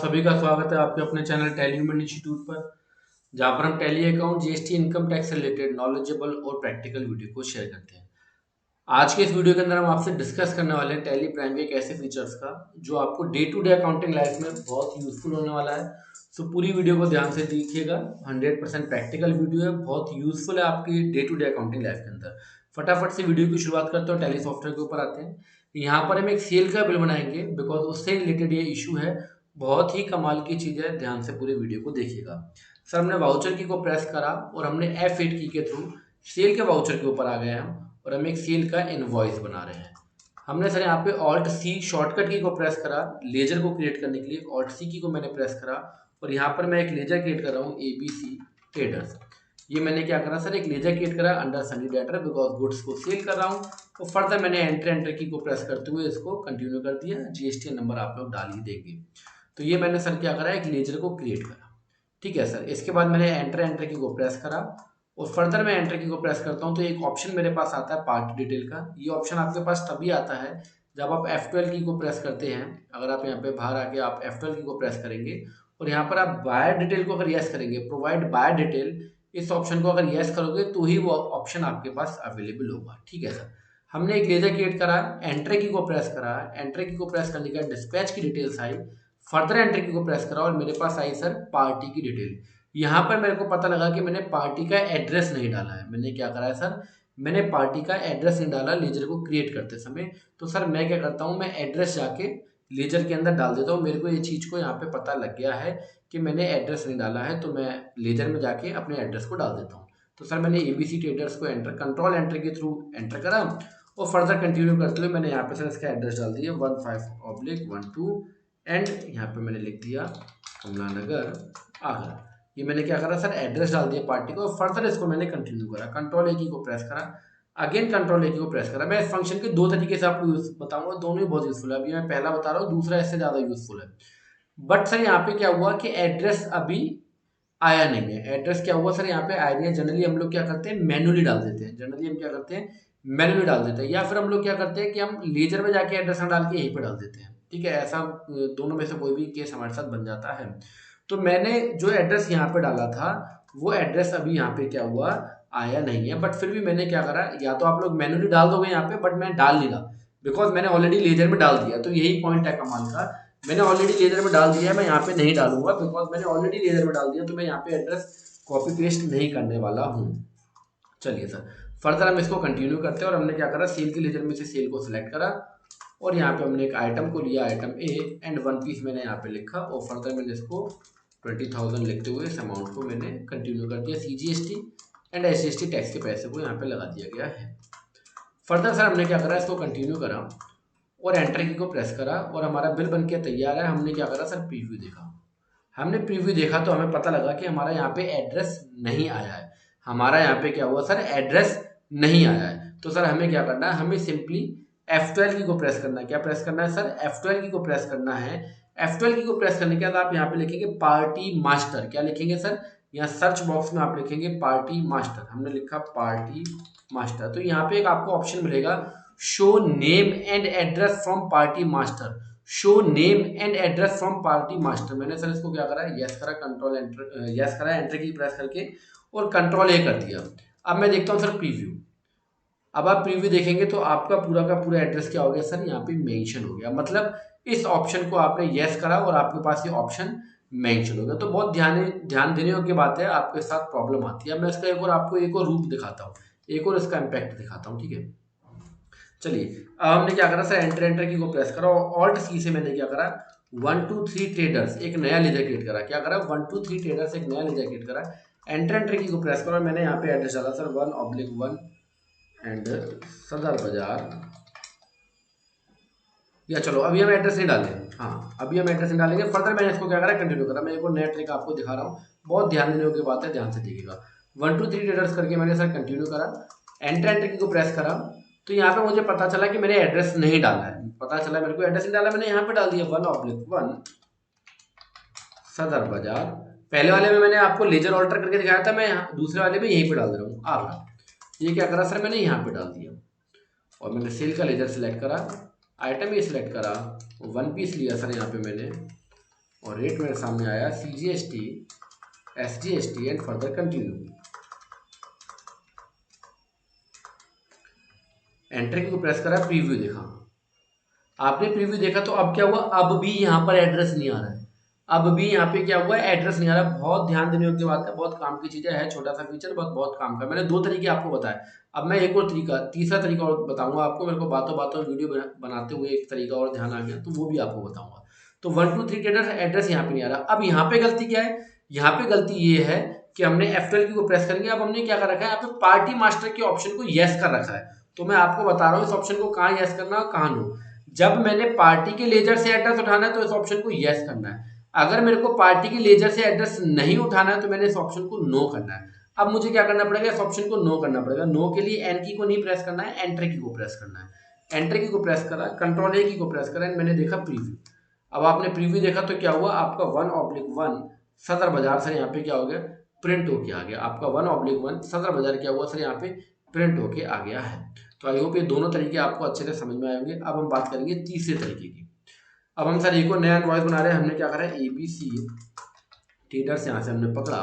सभी का स्वागत है आपके अपने चैनल टैली ह्यूमन इंस्टीट्यूट पर, जहां पर हम tally account, GST, income tax से रिलेटेड नॉलेजेबल और प्रैक्टिकल वीडियो को शेयर करते हैं। आज के इस वीडियो के अंदर हम आपसे डिस्कस करने वाले हैं टैली प्राइम के एक ऐसे फीचर्स का जो आपको day to day accounting life में बहुत यूजफुल होने वाला है। सो पूरी वीडियो को ध्यान से देखिएगा। 100% प्रैक्टिकल वीडियो है, बहुत यूजफुल है आपकी day to day accounting life के अंदर। फटाफट से वीडियो की शुरुआत करते हैं, टैली सॉफ्टवेयर के ऊपर आते हैं। यहाँ पर हम एक सेल का बिल बनाएंगे बिकॉज उससे रिलेटेड ये इशू है। बहुत ही कमाल की चीज है, ध्यान से पूरे वीडियो को देखिएगा। सर हमने वाउचर की को प्रेस करा और हमने F8 की के थ्रू सेल के वाउचर के ऊपर आ गए हम और हम एक सेल का इनवॉइस बना रहे हैं। हमने सर यहाँ पे ऑल्ट सी शॉर्टकट की को प्रेस करा लेजर को क्रिएट करने के लिए। ऑल्ट सी की को मैंने प्रेस करा और यहाँ पर मैं एक लेजर क्रिएट कर रहा हूँ ABC ट्रेडर्स। ये मैंने क्या करा सर, एक लेजर क्रिएट करा under Sunny debtor because goods को सेल कर रहा हूँ। तो फर्दर मैंने एंटर की को प्रेस करते हुए इसको कंटिन्यू कर दिया। GST नंबर आप लोग डाल ही देंगे। तो ये मैंने सर क्या करा, एक लेजर को क्रिएट करा। ठीक है सर, इसके बाद मैंने एंटर की को प्रेस करा और फर्दर मैं एंटर की को प्रेस करता हूँ तो एक ऑप्शन मेरे पास आता है पार्टी डिटेल का। ये ऑप्शन आपके पास तभी आता है जब आप F12 की को प्रेस करते हैं। अगर आप यहाँ पे बाहर आके आप F12 की को प्रेस करेंगे और यहाँ पर आप बायर डिटेल को अगर यस करेंगे, प्रोवाइड बायर डिटेल, इस ऑप्शन को अगर यस करोगे तो ही वो ऑप्शन आपके पास अवेलेबल होगा। ठीक है सर, हमने एक लेजर क्रिएट करा, एंटर की को प्रेस करा, एंटर की को प्रेस करने के बाद डिस्पैच की डिटेल्स आई। फर्दर एंटर की को प्रेस करा और मेरे पास आई सर पार्टी की डिटेल। यहाँ पर मेरे को पता लगा कि मैंने पार्टी का एड्रेस नहीं डाला है। मैंने क्या करा है सर, मैंने पार्टी का एड्रेस नहीं डाला लेजर को क्रिएट करते समय। तो सर मैं क्या करता हूँ, मैं एड्रेस जाके लेजर के अंदर डाल देता हूँ। मेरे को ये चीज़ को यहाँ पे पता लग गया है कि मैंने एड्रेस नहीं डाला है, तो मैं लेजर में जाके अपने एड्रेस को डाल देता हूँ। तो सर मैंने ABC ट्रेडर्स को कंट्रोल एंटर के थ्रू एंटर करा और फर्दर कंटिन्यू करते हुए मैंने यहाँ पे सर इसका एड्रेस डाल दिया 15/12 एंड यहाँ पे मैंने लिख दिया कमला नगर आगरा। ये मैंने क्या करा सर, एड्रेस डाल दिया पार्टी को। फर्दर इसको मैंने कंटिन्यू करा, कंट्रोल A की को प्रेस करा, अगेन कंट्रोल A की को प्रेस करा। मैं इस फंक्शन के दो तरीके से आपको यूज बताऊंगा, दोनों ही बहुत यूजफुल है। अभी मैं पहला बता रहा हूँ, दूसरा इससे ज्यादा यूजफुल है। बट सर यहाँ पे क्या हुआ कि एड्रेस अभी आया नहीं है। एड्रेस क्या हुआ सर, यहाँ पे आया नहीं है। जनरली हम लोग क्या करते हैं, मैनुअली डाल देते हैं। जनरली हम क्या करते हैं, मैनुअली डाल देते हैं, या फिर हम लोग क्या करते हैं कि हम लेजर में जाके एड्रेस डाल के यहीं पे डाल देते हैं। ठीक है, ऐसा दोनों में से कोई भी केस हमारे साथ बन जाता है। तो मैंने जो एड्रेस यहाँ पे डाला था वो एड्रेस अभी यहाँ पे क्या हुआ, आया नहीं है। बट फिर भी मैंने क्या करा, या तो आप लोग मैनुअली डाल दोगे यहाँ पे, बट मैं डाल नहीं रहा बिकॉज मैंने ऑलरेडी लेजर में डाल दिया। तो यही पॉइंट है कमाल का, मैंने ऑलरेडी लेजर में डाल दिया है, मैं यहाँ पे नहीं डालूंगा बिकॉज मैंने ऑलरेडी लेजर में डाल दिया। तो मैं यहाँ पे एड्रेस कॉपी पेस्ट नहीं करने वाला हूँ। चलिए सर, फर्दर हम इसको कंटिन्यू करते हैं और हमने क्या करा, सेल के लेजर में से सेल को सिलेक्ट करा और यहाँ पे हमने एक आइटम को लिया, आइटम A एंड 1 पीस मैंने यहाँ पे लिखा और फर्दर मैंने इसको 20,000 लिखते हुए इस अमाउंट को मैंने कंटिन्यू कर दिया। CGST एंड SGST टैक्स के पैसे को यहाँ पे लगा दिया गया है। फर्दर सर हमने क्या करा, इसको कंटिन्यू करा और एंटर की को प्रेस करा और हमारा बिल बन के तैयार है। हमने क्या करा सर, प्रीव्यू देखा। हमने प्रीव्यू देखा तो हमें पता लगा कि हमारा यहाँ पे एड्रेस नहीं आया है। हमारा यहाँ पे क्या हुआ सर, एड्रेस नहीं आया है। तो सर हमें क्या करना है, हमें सिंपली F12 की को प्रेस करना है। क्या प्रेस करना है सर, F12 की को प्रेस करना है। F12 की को प्रेस करने के बाद आप यहाँ पे लिखेंगे पार्टी मास्टर। क्या लिखेंगे सर, यहाँ सर्च बॉक्स में आप लिखेंगे पार्टी मास्टर। हमने लिखा पार्टी मास्टर। तो यहाँ पे एक आपको ऑप्शन मिलेगा, show name and address from party master. Show name and address from party master. मैंने सर इसको क्या करा, यस करा, कंट्रोल एंटर, यस करा, एंटर की प्रेस करके और कंट्रोल A कर दिया। अब मैं देखता हूँ सर प्रीव्यू। अब आप प्रीव्यू देखेंगे तो आपका पूरा का पूरा एड्रेस क्या हो गया सर, यहाँ पे मेंशन हो गया। मतलब इस ऑप्शन को आपने यस करा और आपके पास ये ऑप्शन मेंशन हो गया। तो बहुत ध्यान देने योग्य बात है, आपके साथ प्रॉब्लम आती है। मैं इसका एक और आपको एक और रूप दिखाता हूँ, एक और इसका इम्पैक्ट दिखाता हूँ। ठीक है, चलिए अब हमने क्या करा सर, एंटर की को प्रेस करा और ऑल्ट सी से मैंने क्या करा, 1 2 3 ट्रेडर्स एक नया लेजर क्रिएट करा। क्या करा, 1 2 3 ट्रेडर्स एक नया लेजर क्रिएट करा। एंटर की को प्रेस करा और मैंने यहाँ पे एड्रेस डाला सर 1/1 एंड सदर बाजार। या चलो अभी हम एड्रेस नहीं डालेंगे, हाँ अभी हम एड्रेस नहीं डालेंगे। फर्दर मैंने इसको क्या करा, कंटिन्यू करा। मैं एक और नया ट्रिक आपको दिखा रहा हूँ, बहुत ध्यान देने की बात है, ध्यान से देखिएगा। 1 2 3 ट्रेडर्स करके मैंने सर कंटिन्यू करा, एंटर की को प्रेस करा। तो यहाँ पे मुझे पता चला कि मैंने एड्रेस नहीं डाला है। पता चला मेरे को एड्रेस नहीं डाला, मैंने यहाँ पे डाल दिया 1/1 सदर बाजार। पहले वाले में मैंने आपको लेजर ऑल्टर करके दिखाया था, मैं दूसरे वाले में यहीं पे डाल दे रहा हूँ आगरा। ये क्या करा सर, मैंने यहाँ पे डाल दिया और मैंने सेल का लेजर सिलेक्ट करा, आइटम ये सिलेक्ट करा, 1 पीस लिया सर यहाँ पे मैंने और रेट मेरे सामने आया CGST, SGST and further continue. Enter key को प्रेस करा, प्रीव्यू देखा, आपने प्रीव्यू देखा तो अब क्या हुआ, अब भी यहाँ पर एड्रेस नहीं आ रहा है, अब भी यहाँ पे क्या हुआ है, एड्रेस नहीं आ रहा। बहुत ध्यान देने योग्य बात है, बहुत काम की चीजें है, छोटा सा फीचर बहुत बहुत काम का। मैंने 2 तरीके आपको बताए, अब मैं एक और तरीका, तीसरा तरीका और बताऊंगा आपको। मेरे को बातों बातों वीडियो बनाते हुए एक तरीका और ध्यान आ गया, तो वो भी आपको बताऊंगा। तो 1 2 3 ट्रेडर्स एड्रेस यहाँ पे नहीं आ रहा। अब यहाँ पे गलती क्या है, यहाँ पे गलती ये है कि हमने F12 की को प्रेस करेंगे, अब हमने क्या कर रखा है, यहाँ पे पार्टी मास्टर के ऑप्शन को यस कर रखा है। तो मैं आपको बता रहा हूँ इस ऑप्शन को कहाँ यस करना है, कहाँ नो। जब मैंने पार्टी के लेजर से एड्रेस उठाना है तो इस ऑप्शन को यस करना है, अगर मेरे को पार्टी के लेजर से एड्रेस नहीं उठाना है तो मैंने इस ऑप्शन को नो करना है। अब मुझे क्या करना पड़ेगा, इस ऑप्शन को नो करना पड़ेगा। नो के लिए एन की को नहीं प्रेस करना है, एंटर की को प्रेस करना है। एंटर की को प्रेस करा, कंट्रोल ए की को प्रेस करा, मैंने देखा प्रीव्यू। अब आपने प्रीव्यू देखा तो क्या हुआ, आपका 1/1 सदर बाजार सर यहाँ पे क्या हो गया, प्रिंट होके आ गया। आपका 1/1 सदर बाजार क्या हुआ सर, यहाँ पे प्रिंट होके आ गया है। तो आई होप ये दोनों तरीके आपको अच्छे से समझ में आएंगे। अब हम बात करेंगे तीसरे तरीके की। अब हम सर एक और नया इनवॉइस बना रहे हैं, हमने क्या करा है, ABC ट्रेडर्स यहाँ से हमने पकड़ा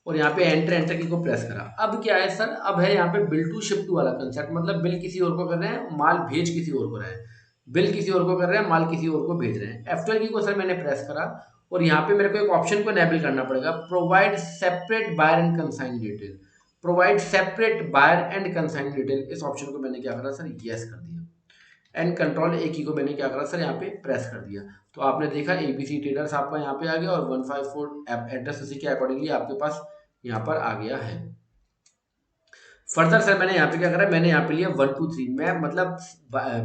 और यहाँ पे एंटर एंटर की को प्रेस करा। अब क्या है सर, अब है यहाँ पे बिल टू शिप टू वाला कंसेप्ट, मतलब बिल किसी और को कर रहे हैं, माल भेज किसी और को रहे हैं, बिल किसी और को कर रहे हैं, माल किसी और को भेज रहे हैं। F12 की को सर मैंने प्रेस करा और यहाँ पे मेरे को एक ऑप्शन को एनेबल करना पड़ेगा, provide separate buyer and consign detail. Provide separate buyer and consign detail, इस ऑप्शन को मैंने क्या करा सर, यस कर दिया। एंड कंट्रोल ए की को मैंने क्या करा सर, यहाँ पे प्रेस कर दिया। तो आपने देखा ABC ट्रेडर्स आपका यहाँ पे आ गया और 154 एड्रेस उसी के अकॉर्डिंगली आपके पास यहाँ पर आ गया है। फर्दर सर मैंने यहाँ पे क्या करा, मैंने यहाँ पे लिया 1 2 3, मैं मतलब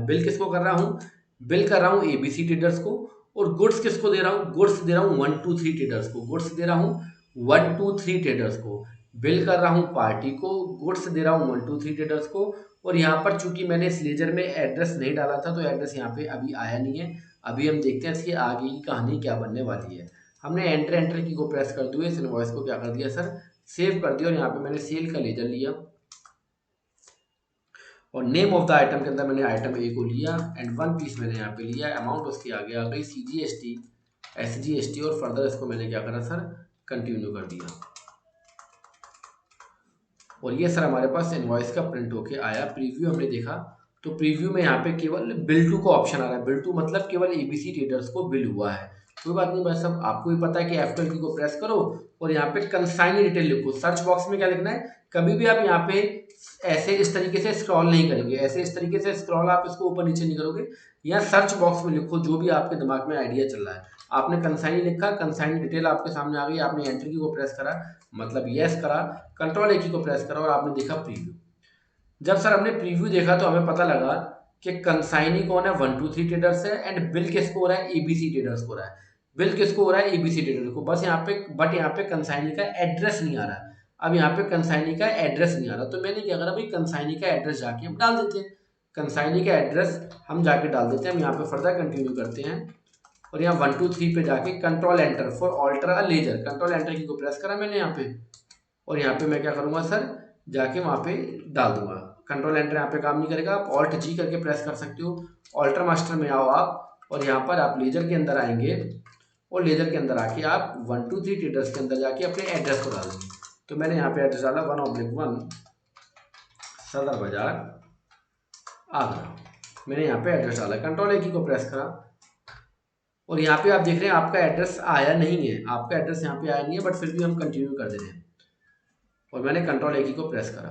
बिल किसको कर रहा हूँ, बिल कर रहा हूँ ABC ट्रेडर्स को, और गुड्स किसको दे रहा हूँ, गुड्स दे रहा हूँ 1 2 3 ट्रेडर्स को, गुड्स दे रहा हूँ 1 2 3 ट्रेडर्स को। बिल कर रहा हूँ पार्टी को, गुड्स दे रहा हूँ 1 2 3 ट्रेडर्स को। और यहाँ पर चूंकि मैंने इस लेजर में एड्रेस नहीं डाला था तो एड्रेस यहाँ पे अभी आया नहीं है। अभी हम देखते हैं इसकी आगे की कहानी क्या बनने वाली है। हमने एंटर एंटर की को प्रेस कर दिया, इस इनवॉइस को क्या कर दिया सर, सेव कर दिया, और यहाँ पे मैंने सेल का लेजर लिया और नेम ऑफ द आइटम के अंदर मैंने आइटम ए को लिया एंड 1 पीस मैंने यहाँ पे लिया, अमाउंट उसकी आगे आ गई CGST SGST, और फर्दर इसको मैंने क्या करा सर, कंटिन्यू कर दिया। और ये सर हमारे पास इनवॉइस का प्रिंट होके आया। प्रीव्यू हमने देखा तो प्रीव्यू में यहाँ पे केवल बिल टू का ऑप्शन आ रहा है, बिल टू मतलब केवल ABC ट्रेडर्स को बिल हुआ है। कोई बात नहीं भाई साहब, आपको भी पता है कि F12 की को प्रेस करो और यहाँ पे कंसाइनी डिटेल लिखो। सर्च बॉक्स में क्या लिखना है, कभी भी आप यहाँ पे ऐसे इस तरीके से स्क्रॉल नहीं करेंगे, ऐसे इस तरीके से स्क्रॉल आप इसको ऊपर नीचे नहीं करोगे, यहाँ सर्च बॉक्स में लिखो जो भी आपके दिमाग में आइडिया चल रहा है। आपने कंसाइनी लिखा, कंसाइनी डिटेल आपके सामने आ गई, आपने एंटर की को प्रेस करा मतलब यस करा, कंट्रोल ए की को प्रेस करा और आपने देखा प्रीव्यू। जब सर हमने प्रीव्यू देखा तो हमें पता लगा कि कंसाइनी कौन है, 1 2 3 ट्रेडर्स है, एंड बिल किसको हो रहा है, ABC ट्रेडर्स को हो रहा है। बिल किसको हो रहा है, ABC ट्रेडर्स को, बस यहाँ पे, बट यहाँ पे कंसाइनी का एड्रेस नहीं आ रहा। अब यहाँ पे कंसाइनी का एड्रेस नहीं आ रहा, तो मैंने क्या करा भाई, कंसाइनी का एड्रेस जाके हम डाल देते हैं, कंसाइनी का एड्रेस हम जाके डाल देते हैं। हम यहाँ पे फर्दर कंटिन्यू करते हैं और यहाँ 1 2 3 पे जाके control enter for alter a ledger, control enter key को प्रेस करा मैंने यहाँ पे, और यहाँ पे मैं क्या करूँगा सर, जाके वहाँ पे डाल दूंगा। कंट्रोल एंटर यहाँ पे काम नहीं करेगा, आप ऑल्ट G करके प्रेस कर सकते हो। ऑल्टर मास्टर में आओ आप और यहाँ पर आप लेजर के अंदर आएंगे और लेजर के अंदर आके आप 1 2 3 ट्रेडर्स के अंदर जाके अपने एड्रेस को डालेंगे। तो मैंने यहाँ पे एड्रेस डाला 1/1 सदर बाजार आगरा, मैंने यहाँ पे एड्रेस डाला, कंट्रोल ए की को प्रेस करा और यहाँ पे आप देख रहे हैं आपका एड्रेस आया नहीं है, आपका एड्रेस यहाँ पे आया नहीं है, बट फिर भी हम कंटिन्यू कर दे रहे हैं और मैंने कंट्रोल ए की को प्रेस करा।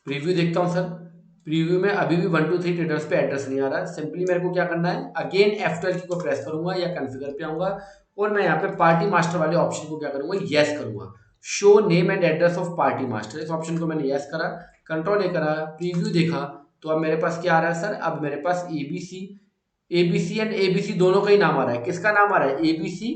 प्रीव्यू देखता हूँ सर, प्रीव्यू में अभी भी 1 2 3 ट्रेडर्स पे एड्रेस नहीं आ रहा। सिंपली मेरे को क्या करना है, अगेन F12 की को प्रेस करूंगा या कॉन्फ़िगर पे आऊंगा और मैं यहाँ पे पार्टी मास्टर वाले ऑप्शन को क्या करूंगा, यस करूंगा। Show name and address of party master, इस ऑप्शन को मैंने यस करा, कंट्रोल ए करा, प्रीव्यू देखा तो अब मेरे पास क्या आ रहा है सर, अब मेरे पास ABC एंड ABC दोनों का ही नाम आ रहा है। किसका नाम आ रहा है, ABC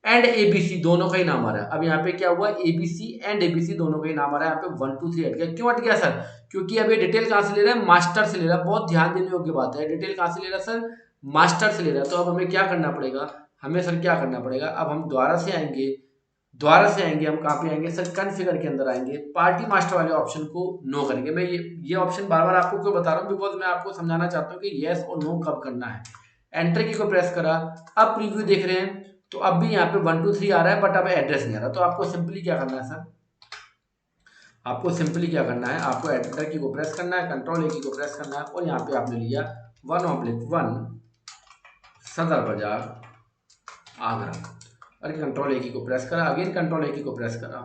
एंड ABC दोनों का ही नाम आ रहा है। अब यहाँ पे क्या हुआ, ABC एंड ABC दोनों का ही नाम आ रहा है, यहाँ पे 1 2 3 हट गया। क्यों हट गया सर, क्योंकि अब ये डिटेल कहाँ से ले रहा है, मास्टर से ले रहा है। बहुत ध्यान देने योग्य बात है, डिटेल कहाँ से ले रहा है सर, मास्टर से ले रहा है। तो अब हमें क्या करना पड़ेगा, हमें सर क्या करना पड़ेगा, अब हम दोबारा से आएंगे, हम कहाँ पे आएंगे सर, कॉन्फ़िगर के अंदर आएंगे, पार्टी मास्टर वाले ऑप्शन को नो करेंगे। मैं ये ऑप्शन बार बार आपको क्यों बता रहा हूँ, बिकॉज मैं आपको समझाना चाहता हूँ कि येस और नो कब करना है। एंटर की को प्रेस करा, अब प्रीव्यू देख रहे हैं तो अब भी यहाँ पे 1 2 3 आ रहा है बट अब एड्रेस नहीं आ रहा। तो आपको सिंपली क्या करना है सर, आपको सिंपली क्या करना है, आपको एंटर की को प्रेस करना है, कंट्रोल ए की को प्रेस करना है और यहाँ पे आपने लिया 1/1 सदर बाजार आगरा, और कंट्रोल ए की को प्रेस करा, अगेन कंट्रोल ए की को प्रेस करा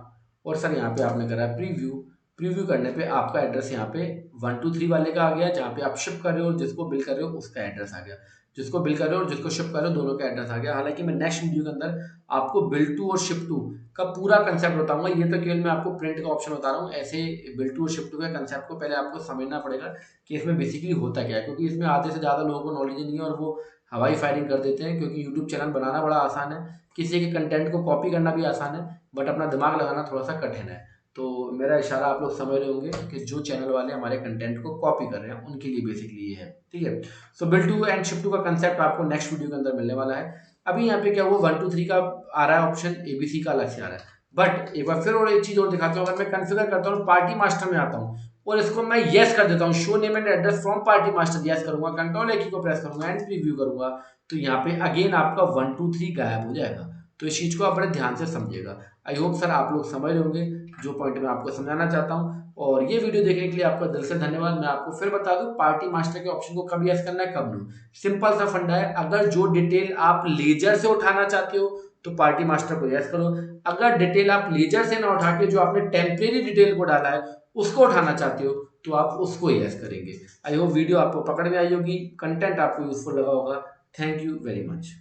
और सर यहाँ पे आपने करा प्रीव्यू। प्रीव्यू करने पे आपका एड्रेस यहाँ पे 1 2 3 वाले का आ गया, जहाँ पे आप शिप कर रहे हो, जिसको बिल कर रहे हो उसका एड्रेस आ गया, जिसको बिल कर रहे हो और जिसको शिप कर रहे हो दोनों का एड्रेस आ गया। हालांकि मैं नेक्स्ट वीडियो के अंदर आपको बिल टू और शिप टू का पूरा कंसेप्ट बताऊंगा, ये तो केवल मैं आपको प्रिंट का ऑप्शन बता रहा हूँ। ऐसे बिल टू और शिप टू के कंसेप्ट को पहले आपको समझना पड़ेगा कि इसमें बेसिकली होता क्या है, क्योंकि इसमें आधे से ज़्यादा लोगों को नॉलेज नहीं है और वो हवाई फायरिंग कर देते हैं। क्योंकि यूट्यूब चैनल बनाना बड़ा आसान है, किसी के कंटेंट को कॉपी करना भी आसान है, बट अपना दिमाग लगाना थोड़ा सा कठिन है। तो मेरा इशारा आप लोग समझ रहे होंगे कि जो चैनल वाले हमारे कंटेंट को कॉपी कर रहे हैं उनके लिए बेसिकली ये है, ठीक है। So bill to and shift to का कंसेप्ट आपको नेक्स्ट वीडियो के अंदर मिलने वाला है। अभी यहाँ पे क्या हुआ, 1 2 3 का आ रहा है ऑप्शन, एबीसी का अलग से आ रहा है। बट एक बार फिर और एक चीज और दिखाता हूँ, अगर मैं कंफिगर करता हूँ पार्टी मास्टर में आता हूँ और इसको मैं येस कर देता हूँ, show name and address from party master yes करूंगा, कंट्रोल ए की को प्रेस करूंगा एंड प्रीव्यू करूंगा, तो यहाँ पे अगेन आपका 1 2 3 गायब हो जाएगा। तो इस चीज को आप बड़े ध्यान से समझिएगा। आई होप सर आप लोग समझ रहे होंगे जो पॉइंट मैं आपको समझाना चाहता हूँ। और ये वीडियो देखने के लिए आपका दिल से धन्यवाद। मैं आपको फिर बता दूं पार्टी मास्टर के ऑप्शन को कब यस करना है कब नो। सिंपल सा फंडा है, अगर जो डिटेल आप लेजर से उठाना चाहते हो तो पार्टी मास्टर को यस करो, अगर डिटेल आप लेजर से ना उठा के जो आपने टेम्परेरी डिटेल को डाला है उसको उठाना चाहते हो तो आप उसको यस करेंगे। आई होप वीडियो आपको पकड़ में आई होगी, कंटेंट आपको यूजफुल लगा होगा। Thank you very much.